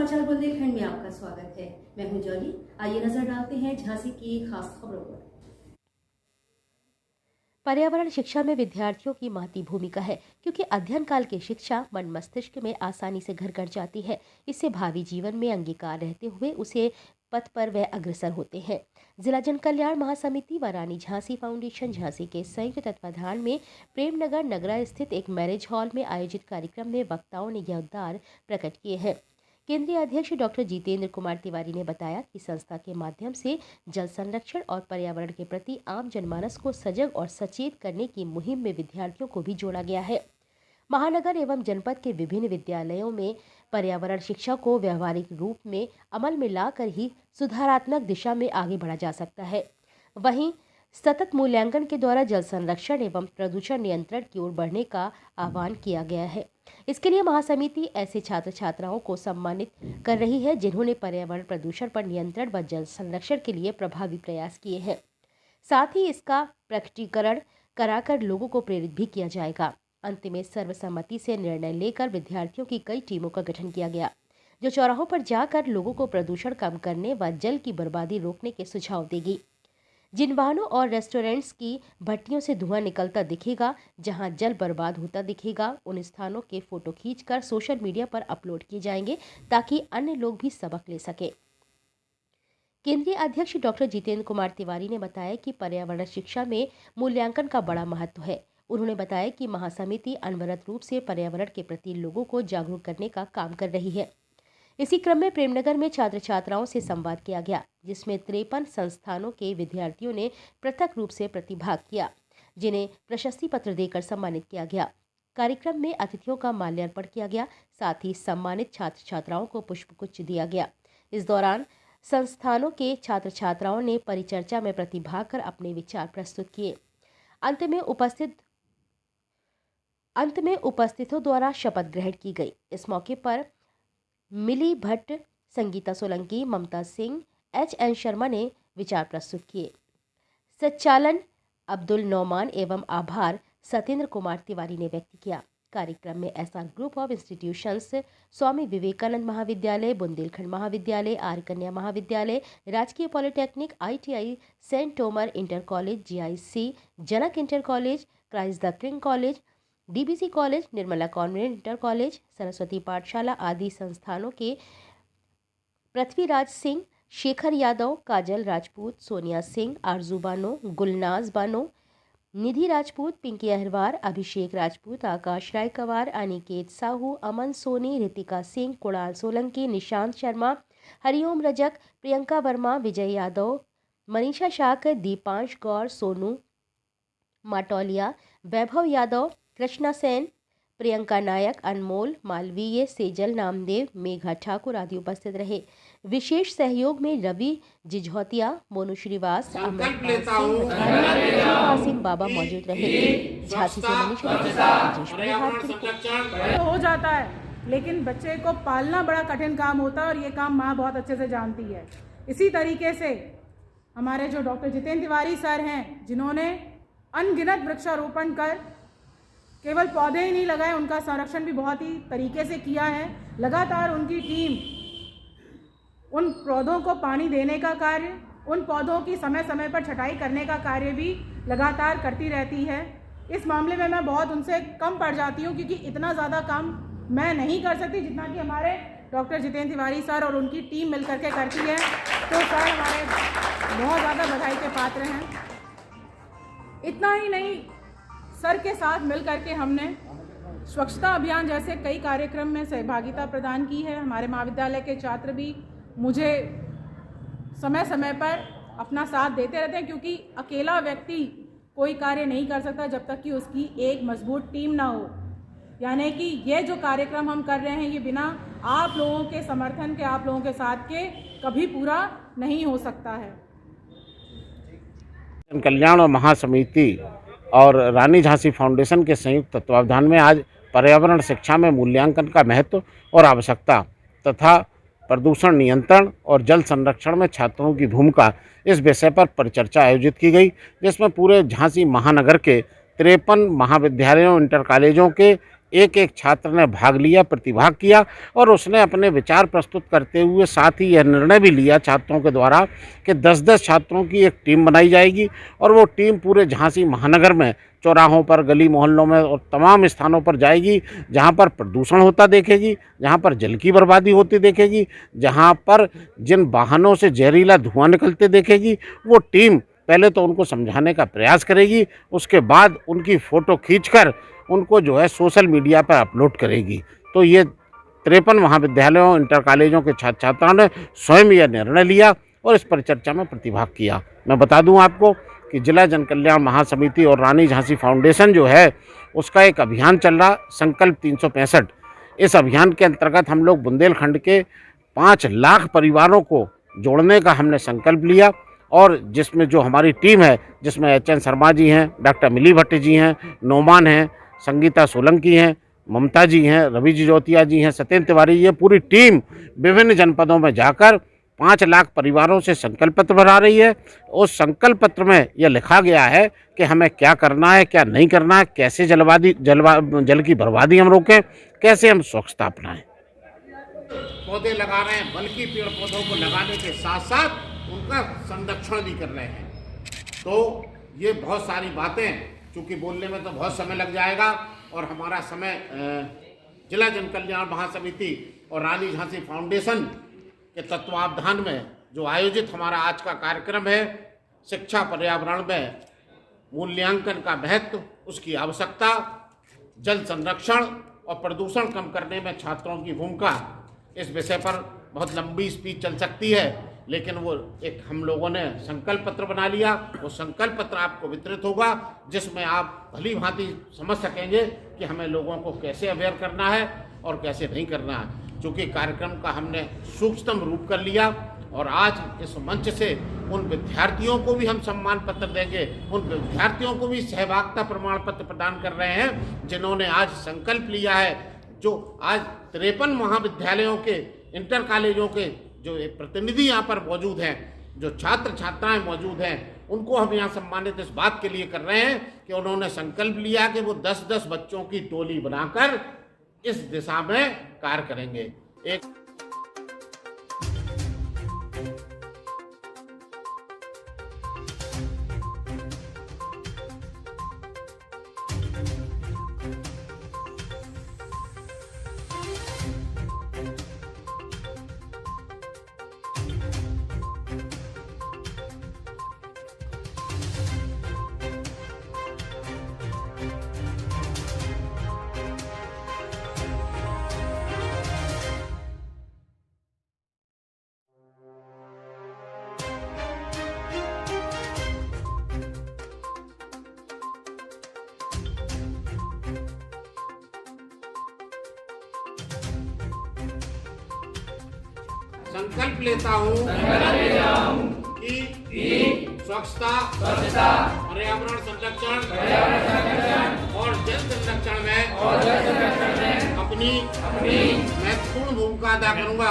समाचार बुंदेलखंड में आपका स्वागत है। मैं हूं जॉली। आइए नजर डालते हैं झांसी की खास खबरों पर। पर्यावरण शिक्षा में विद्यार्थियों की महती भूमिका है, क्योंकि अध्ययन काल की शिक्षा मन मस्तिष्क में आसानी से घर कर जाती है। इससे भावी जीवन में अंगीकार रहते हुए उसे पथ पर वह अग्रसर होते हैं। जिला जन कल्याण महासमिति व रानी झांसी फाउंडेशन झांसी के संयुक्त तत्वाधान में प्रेमनगर नगरा स्थित एक मैरिज हॉल में आयोजित कार्यक्रम में वक्ताओं ने यह उद्गार प्रकट किए हैं। केंद्रीय अध्यक्ष डॉक्टर जितेंद्र कुमार तिवारी ने बताया कि संस्था के माध्यम से जल संरक्षण और पर्यावरण के प्रति आम जनमानस को सजग और सचेत करने की मुहिम में विद्यार्थियों को भी जोड़ा गया है। महानगर एवं जनपद के विभिन्न विद्यालयों में पर्यावरण शिक्षा को व्यवहारिक रूप में अमल में लाकर ही सुधारात्मक दिशा में आगे बढ़ा जा सकता है। वहीं सतत मूल्यांकन के द्वारा जल संरक्षण एवं प्रदूषण नियंत्रण की ओर बढ़ने का आह्वान किया गया है। इसके लिए महासमिति ऐसे छात्र छात्राओं को सम्मानित कर रही है जिन्होंने पर्यावरण प्रदूषण पर नियंत्रण व जल संरक्षण के लिए प्रभावी प्रयास किए हैं। साथ ही इसका प्रकटीकरण कराकर लोगों को प्रेरित भी किया जाएगा। अंत में सर्वसम्मति से निर्णय लेकर विद्यार्थियों की कई टीमों का गठन किया गया, जो चौराहों पर जाकर लोगों को प्रदूषण कम करने व जल की बर्बादी रोकने के सुझाव देगी। जिन वाहनों और रेस्टोरेंट्स की भट्टियों से धुआं निकलता दिखेगा, जहां जल बर्बाद होता दिखेगा, उन स्थानों के फोटो खींचकर सोशल मीडिया पर अपलोड किए जाएंगे ताकि अन्य लोग भी सबक ले सके। केंद्रीय अध्यक्ष डॉक्टर जितेंद्र कुमार तिवारी ने बताया कि पर्यावरण शिक्षा में मूल्यांकन का बड़ा महत्व है। उन्होंने बताया कि महासमिति अनवरत रूप से पर्यावरण के प्रति लोगों को जागरूक करने का काम कर रही है। इसी क्रम में प्रेमनगर में छात्र छात्राओं से संवाद किया गया, जिसमें 53 संस्थानों के विद्यार्थियों ने पृथक रूप से प्रतिभाग किया, जिन्हें प्रशस्ति पत्र देकर सम्मानित किया गया। कार्यक्रम में अतिथियों का माल्यार्पण किया गया, साथ ही सम्मानित छात्र छात्राओं को पुष्पगुच्छ दिया गया। इस दौरान संस्थानों के छात्र छात्राओं ने परिचर्चा में प्रतिभाग कर अपने विचार प्रस्तुत किए। अंत में उपस्थितों द्वारा शपथ ग्रहण की गई। इस मौके पर मिली भट्ट, संगीता सोलंकी, ममता सिंह, HN शर्मा ने विचार प्रस्तुत किए। संचालन अब्दुल नौमान एवं आभार सत्येंद्र कुमार तिवारी ने व्यक्त किया। कार्यक्रम में SR group of institutions, Swami Vivekananda महाविद्यालय, बुंदेलखंड महाविद्यालय, आर्य कन्या महाविद्यालय, राजकीय polytechnic, ITI, saint Tomar inter college, GIC, Janak inter college, christ the king college, DBC college, Nirmala convent inter college, Saraswati पाठशाला आदि संस्थानों के पृथ्वीराज सिंह, शेखर यादव, काजल राजपूत, सोनिया सिंह, आरजू बानो, गुलनाज बानो, निधि राजपूत, पिंकी अहिरवार, अभिषेक राजपूत, आकाश रायकवार, अनिकेत साहू, अमन सोनी, रितिका सिंह, कुणाल सोलंकी, निशांत शर्मा, हरिओम रजक, प्रियंका वर्मा, विजय यादव, मनीषा शाक, दीपांश गौर, सोनू माटोलिया, वैभव यादव, कृष्णा सेन, प्रियंका नायक, अनमोल मालवीय, सेजल नामदेव, मेघा ठाकुर आदि उपस्थित रहे। विशेष सहयोग में रवि जिझौतिया, मोनू श्रीवास, सिंह बाबा मौजूद रहे। झांसी से मनीषा तो हो जाता है, लेकिन बच्चे को पालना बड़ा कठिन काम होता है और ये काम माँ बहुत अच्छे से जानती है। इसी तरीके से हमारे जो डॉक्टर जितेंद्र तिवारी सर हैं, जिन्होंने अनगिनत वृक्षारोपण कर केवल पौधे ही नहीं लगाए, उनका संरक्षण भी बहुत ही तरीके से किया है। लगातार उनकी टीम उन पौधों को पानी देने का कार्य, उन पौधों की समय समय पर छटाई करने का कार्य भी लगातार करती रहती है। इस मामले में मैं बहुत उनसे कम पड़ जाती हूँ, क्योंकि इतना ज़्यादा काम मैं नहीं कर सकती जितना कि हमारे डॉक्टर जितेंद्र तिवारी सर और उनकी टीम मिल करके करती है। तो सर हमारे बहुत ज़्यादा बधाई के पात्र हैं। इतना ही नहीं, सर के साथ मिल करके हमने स्वच्छता अभियान जैसे कई कार्यक्रम में सहभागिता प्रदान की है। हमारे महाविद्यालय के छात्र भी मुझे समय समय पर अपना साथ देते रहते हैं, क्योंकि अकेला व्यक्ति कोई कार्य नहीं कर सकता जब तक कि उसकी एक मजबूत टीम ना हो। यानी कि ये जो कार्यक्रम हम कर रहे हैं, ये बिना आप लोगों के समर्थन के, आप लोगों के साथ के कभी पूरा नहीं हो सकता है। कल्याण और महासमिति और रानी झांसी फाउंडेशन के संयुक्त तत्वावधान में आज पर्यावरण शिक्षा में मूल्यांकन का महत्व और आवश्यकता तथा प्रदूषण नियंत्रण और जल संरक्षण में छात्रों की भूमिका इस विषय पर परिचर्चा आयोजित की गई, जिसमें पूरे झांसी महानगर के 53 महाविद्यालयों, इंटर कॉलेजों के एक एक छात्र ने भाग लिया, प्रतिभाग किया और उसने अपने विचार प्रस्तुत करते हुए साथ ही यह निर्णय भी लिया छात्रों के द्वारा कि 10-10 छात्रों की एक टीम बनाई जाएगी और वो टीम पूरे झांसी महानगर में चौराहों पर, गली मोहल्लों में और तमाम स्थानों पर जाएगी जहाँ पर प्रदूषण होता देखेगी, जहाँ पर जल की बर्बादी होती देखेगी, जहाँ पर जिन वाहनों से जहरीला धुआं निकलते देखेगी। वो टीम पहले तो उनको समझाने का प्रयास करेगी, उसके बाद उनकी फ़ोटो खींचकर उनको जो है सोशल मीडिया पर अपलोड करेगी। तो ये 53 महाविद्यालयों, इंटर कॉलेजों के छात्र छात्राओं ने स्वयं यह निर्णय लिया और इस परिचर्चा में प्रतिभाग किया। मैं बता दूं आपको कि जिला जन कल्याण महासमिति और रानी झांसी फाउंडेशन जो है उसका एक अभियान चल रहा, संकल्प 365। इस अभियान के अंतर्गत हम लोग बुंदेलखंड के 5 लाख परिवारों को जोड़ने का हमने संकल्प लिया और जिसमें जो हमारी टीम है, जिसमें HN शर्मा जी हैं, डॉक्टर मिली भट्ट जी हैं, नोमान हैं, संगीता सोलंकी हैं, ममता जी हैं, रवि जी जोतिया जी हैं, सत्येंद्र तिवारी, ये पूरी टीम विभिन्न जनपदों में जाकर 5 लाख परिवारों से संकल्प पत्र बना रही है। उस संकल्प पत्र में यह लिखा गया है कि हमें क्या करना है, क्या नहीं करना है, कैसे जल की बर्बादी हम रोकें, कैसे हम स्वच्छता अपनाएं। पौधे लगा रहे हैं, बल्कि पेड़ पौधों को लगाने के साथ साथ उनका संरक्षण भी कर रहे हैं। तो ये बहुत सारी बातें, चूँकि बोलने में तो बहुत समय लग जाएगा और हमारा समय जिला जन कल्याण महासमिति और रानी झांसी फाउंडेशन के तत्वावधान में जो आयोजित हमारा आज का कार्यक्रम है, शिक्षा पर्यावरण में मूल्यांकन का महत्व, उसकी आवश्यकता, जल संरक्षण और प्रदूषण कम करने में छात्रों की भूमिका, इस विषय पर बहुत लंबी स्पीच चल सकती है, लेकिन वो एक हम लोगों ने संकल्प पत्र बना लिया। वो संकल्प पत्र आपको वितरित होगा जिसमें आप भली भांति समझ सकेंगे कि हमें लोगों को कैसे अवेयर करना है और कैसे नहीं करना है। चूँकि कार्यक्रम का हमने सूक्ष्म रूप कर लिया और आज इस मंच से उन विद्यार्थियों को भी हम सम्मान पत्र देंगे, उन विद्यार्थियों को भी सहभागिता प्रमाण पत्र प्रदान कर रहे हैं जिन्होंने आज संकल्प लिया है। जो आज 53 महाविद्यालयों के, इंटर कॉलेजों के जो प्रतिनिधि यहाँ पर मौजूद हैं, जो छात्र छात्राएं मौजूद हैं, उनको हम यहाँ सम्मानित इस बात के लिए कर रहे हैं कि उन्होंने संकल्प लिया कि वो 10-10 बच्चों की टोली बनाकर इस दिशा में कार्य करेंगे। एक संकल्प लेता हूँ कि स्वच्छता, पर्यावरण संरक्षण और जल संरक्षण में अपनी महत्वपूर्ण भूमिका अदा करूँगा।